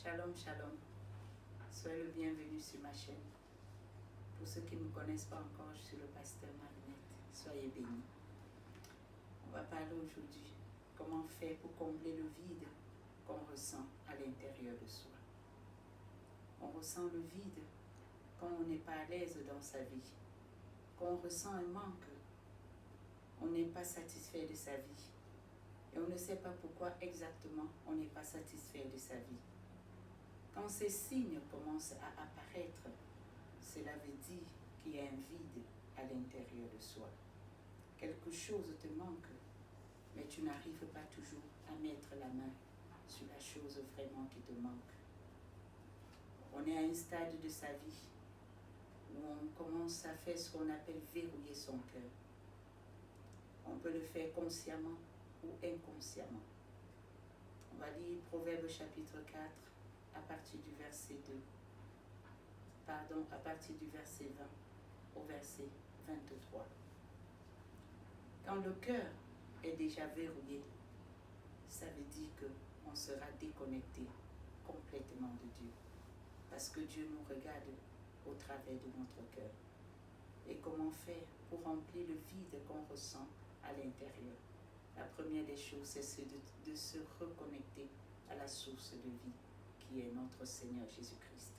Shalom, shalom. Soyez le bienvenu sur ma chaîne. Pour ceux qui ne me connaissent pas encore, je suis le pasteur Marinette. Soyez bénis. On va parler aujourd'hui comment faire pour combler le vide qu'on ressent à l'intérieur de soi. On ressent le vide quand on n'est pas à l'aise dans sa vie, quand on ressent un manque, on n'est pas satisfait de sa vie. Et on ne sait pas pourquoi exactement on n'est pas satisfait de sa vie. Quand ces signes commencent à apparaître, cela veut dire qu'il y a un vide à l'intérieur de soi. Quelque chose te manque, mais tu n'arrives pas toujours à mettre la main sur la chose vraiment qui te manque. On est à un stade de sa vie où on commence à faire ce qu'on appelle verrouiller son cœur. On peut le faire consciemment ou inconsciemment. On va lire Proverbe chapitre 4 à partir du verset 2. À partir du verset 20 au verset 23. Quand le cœur est déjà verrouillé, ça veut dire qu'on sera déconnecté complètement de Dieu. Parce que Dieu nous regarde au travers de notre cœur. Et comment faire pour remplir le vide qu'on ressent à l'intérieur? La première des choses, c'est de se reconnecter à la source de vie, qui est notre Seigneur Jésus-Christ.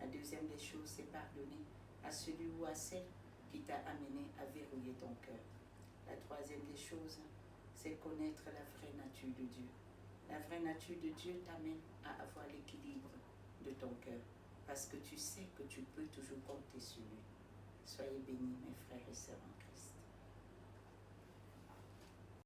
La deuxième des choses, c'est pardonner à celui ou à celle qui t'a amené à verrouiller ton cœur. La troisième des choses, c'est connaître la vraie nature de Dieu. La vraie nature de Dieu t'amène à avoir l'équilibre de ton cœur, parce que tu sais que tu peux toujours compter sur lui. Soyez bénis, mes frères et sœurs en Christ.